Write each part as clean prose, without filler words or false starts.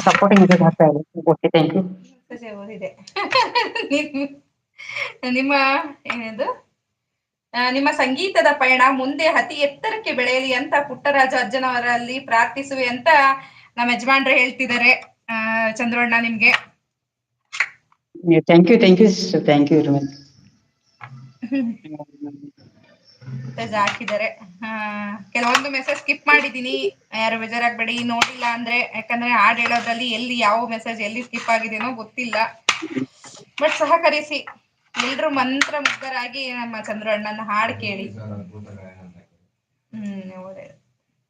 Supporting message ಹಾಕ್ತಾ ಇದೆ. Okay, thank you. Message ಓದಿದೆ. ನಿಮ್ಮ ಏನದು ನಿಮ್ಮ ಸಂಗೀತದ ಪಯಣ ಮುಂದೆ ಅತಿ ಎತ್ತರಕ್ಕೆ ಬೆಳೆಯಲಿ ಅಂತ ಪುಟ್ಟರಾಜ ಅಜ್ಜನವರಲ್ಲಿ ಪ್ರಾರ್ಥಿಸುವೆ ಅಂತ ನಮ್ಮ ಯಜಮಾನ್ರು ಹೇಳ್ತಿದ್ದಾರೆ. ಚಂದ್ರಣ್ಣ ನಿಮ್ಗೆ thank you, thank you, thank you very much. Message ಹಾಕಿದ್ದಾರೆ. ಕೆಲವೊಂದು ಮೆಸೇಜ್ ಸ್ಕಿಪ್ ಮಾಡಿದೀನಿ, ಯಾರು ಬೇಜಾರಾಗ್ಬೇಡಿ, ನೋಡಿಲ್ಲ ಅಂದ್ರೆ. ಯಾಕಂದ್ರೆ ಹಾಡ್ ಹೇಳೋದ್ರಲ್ಲಿ ಎಲ್ಲಿ ಯಾವ ಮೆಸೇಜ್ ಎಲ್ಲಿ ಸ್ಕಿಪ್ ಆಗಿದೆನೋ ಗೊತ್ತಿಲ್ಲ. ಬಟ್ ಸಹಕರಿಸಿ ಎಲ್ರು ಮಂತ್ರ ಮುಗ್ಧರಾಗಿ ನಮ್ಮ ಚಂದ್ರಣ್ಣನ ಹಾಡು ಕೇಳಿ.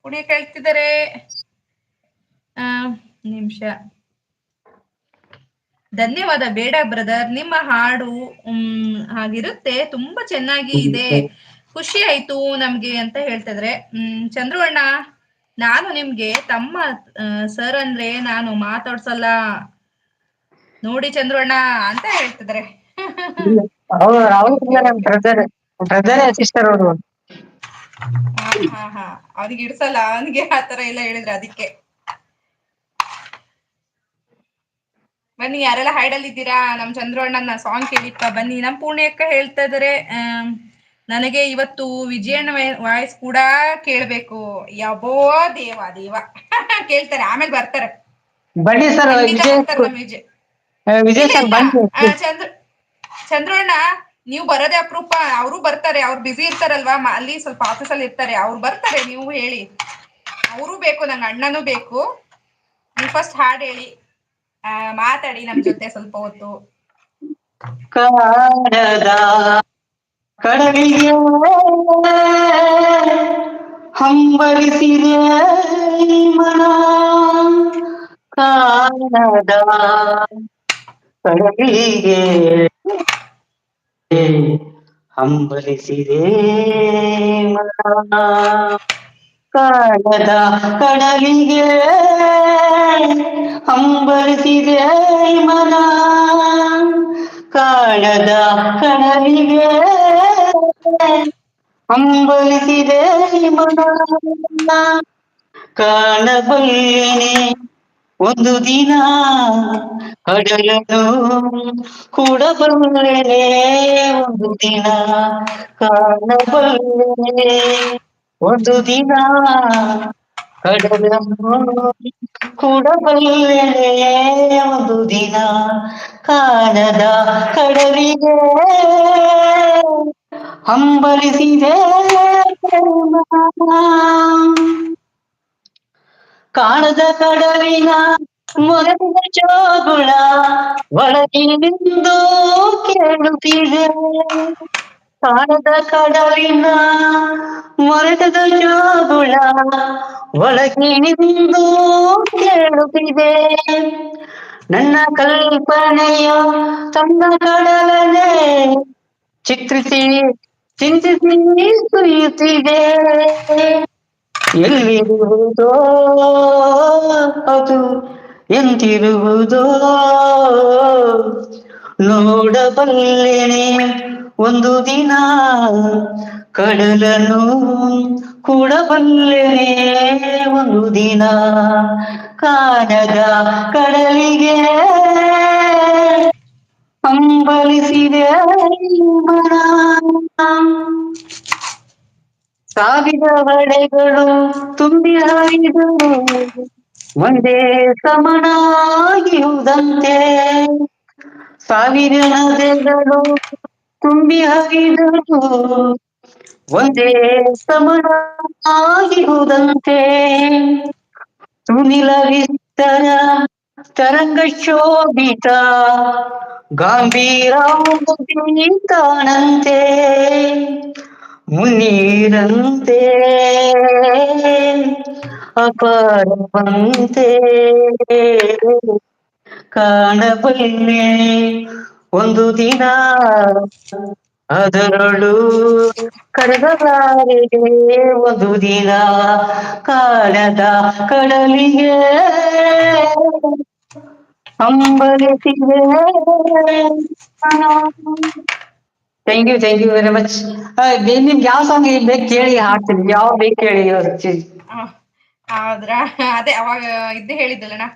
ಪುಣ್ಯ ಕೇಳ್ತಿದ್ದಾರೆ. ನಿಮಿಷ. ಧನ್ಯವಾದ ಬೇಡ ಬ್ರದರ್, ನಿಮ್ಮ ಹಾಡು ಹಾಗಿರುತ್ತೆ, ತುಂಬಾ ಚೆನ್ನಾಗಿ ಇದೆ, ಖುಷಿ ಆಯ್ತು ನಮ್ಗೆ ಅಂತ ಹೇಳ್ತಿದ್ರೆ. ಚಂದ್ರಣ್ಣ, ನಾನು ನಿಮ್ಗೆ ತಮ್ಮ ಸರ್ ಅಂದ್ರೆ ನಾನು ಮಾತಾಡ್ಸಲ್ಲ ನೋಡಿ ಚಂದ್ರಣ್ಣ ಅಂತ ಹೇಳ್ತಿದ್ರೆ. ಬ್ರದರ್ ಸಿಸ್ಟರ್ ಅವರು. ಅವ್ನಿಗೆ ಇಡ್ಸಲ್ಲ, ಅವನಿಗೆ ಆತರ ಎಲ್ಲ ಹೇಳಿದ್ರೆ ಅದಕ್ಕೆ. ಬನ್ನಿ, ಯಾರೆಲ್ಲ ಹೈಡಲ್ಲಿ ಇದ್ದೀರಾ, ನಮ್ ಚಂದ್ರಣ್ಣನ ಸಾಂಗ್ ಕೇಳಿಪ್ಪ ಬನ್ನಿ. ನಮ್ ಪೂರ್ಣಿಯಕ್ಕ ಹೇಳ್ತಾ ಇದಾರೆ, ನನಗೆ ಇವತ್ತು ವಿಜಯಣ್ಣ ವಾಯ್ಸ್ ಕೂಡ ಕೇಳ್ಬೇಕು. ಯಬೋ ದೇವ ದೇವ. ಕೇಳ್ತಾರೆ, ಆಮೇಲೆ ಬರ್ತಾರೆ. ಬನ್ನಿ ಸರ್, ವಿಜಯ್ ಸರ್ ಬನ್ನಿ. ಚಂದ್ರಣ್ಣ, ನೀವು ಬರೋದೇ ಅಪರೂಪ. ಅವರು ಬರ್ತಾರೆ, ಅವ್ರು ಬಿಸಿ ಇರ್ತಾರಲ್ವಾ, ಅಲ್ಲಿ ಸ್ವಲ್ಪ ಆಫೀಸಲ್ಲಿ ಇರ್ತಾರೆ, ಅವ್ರು ಬರ್ತಾರೆ. ನೀವು ಹೇಳಿ, ಅವರು ಬೇಕು, ನಂಗೆ ಅಣ್ಣನೂ ಬೇಕು. ನೀವು ಫಸ್ಟ್ ಹಾಡು ಹೇಳಿ, ಮಾತಾಡಿ ನಮ್ ಜೊತೆ ಸ್ವಲ್ಪ ಹೊತ್ತು. ಕಾಣದ ಕಡಲಿಗೆ ಹಂಬಲಿಸಿದೆ ಮನ, ಕಾಣದ ಕಡಲಿಗೆ ಹಂಬಲಿಸಿದೆ ಮನ, ಕಾಣದ ಕಡಲಿಗೆ ಹಂಬಲಿಸಿದೆ ಮನ, ಕಾಣದ ಕಡಲಿಗೆ ಹಂಬಲಿಸಿದೆ ಮನ, ಕಾಣಬಲ್ಲೆನೆ ಒಂದು ದಿನ ಕಡಲನು ಕೂಡಬಲ್ಲೆನೆ ಒಂದು ದಿನ, ಕಾಣಬಲ್ಲೆನೆ ಒಂದು ದಿನ ಕಡಲನು ಕೂಡಬಲ್ಲೆನೆ ಒಂದು ದಿನ, ಕಾಣದ ಕಡಲಿಗೆ ಹಂಬಲಿಸಿದೆ ಕಾಣದ ಕಡಲಿನ ಮೊರೆದ ಜೋಗುಳ ಒಳಗಿನಿಂದು ಕೇಳುತ್ತಿದೆ, ಕಾಣದ ಕಡಲಿನ ಮೊರೆದ ಜೋಗುಳ ಒಳಗಿನಿಂದು ಕೇಳುತ್ತಿದೆ, ನನ್ನ ಕಲ್ಪನೆಯ ತನ್ನ ಕಡಲನೆ ಚಿತ್ರಿಸಿ ಚಿಂತಿಸಿ ಸುರಿಯುತ್ತಿದೆ, ಎಲ್ಲಿರುವುದೋ ಅದು ಎಂತಿರುವುದೋ ನೋಡಬಲ್ಲೆನೆ ಒಂದು ದಿನ ಕಡಲನು ಕೂಡಬಲ್ಲೆನೆ ಒಂದು ದಿನ, ಕಾಣದ ಕಡಲಿಗೆ ಹಂಬಲಿಸಿದೆ ಮನ, ಸಾವಿರ ಬಳೆಗಳು ತುಂಬಿ ಹರಿದರು ಒಂದೇ ಸಮನಾಗಿರುವುದಂತೆ, ಸಾವಿರ ನದಿಗಳು ತುಂಬಿ ಹರಿದರು ಒಂದೇ ಸಮನಾಗಿರುವುದಂತೆ, ಸುನಿಲ ವಿಸ್ತರ ತರಂಗ ಶೋಭಿತ ಗಾಂಭೀರ ಕಾಣಂತೆ, ಮುನೀರಂತೆ ಅಪಾರವಂತೆ, ಕಾಣಬಲ್ಲೆ ಒಂದು ದಿನ ಅದರಳು ಕರಗಲಾರದೆ ಒಂದು ದಿನ, ಕಾಣದ ಕಡಲಿಗೆ ಹಂಬಲಿಸಿದೆ. Thank you very much. ನಿಮ್ಗೆ ಯಾವ ಸಾಂಗ್ ಬೇಕು ಕೇಳಿ ಹಾಡ್ತೀನಿ, ಯಾವ ಬೇಕು ಕೇಳಿ. ಆದ್ರ ಅದೇ ಅವಾಗ ಇದ್ದೇ ಹೇಳಿದ್ದಲ್ಲಣ್ಣ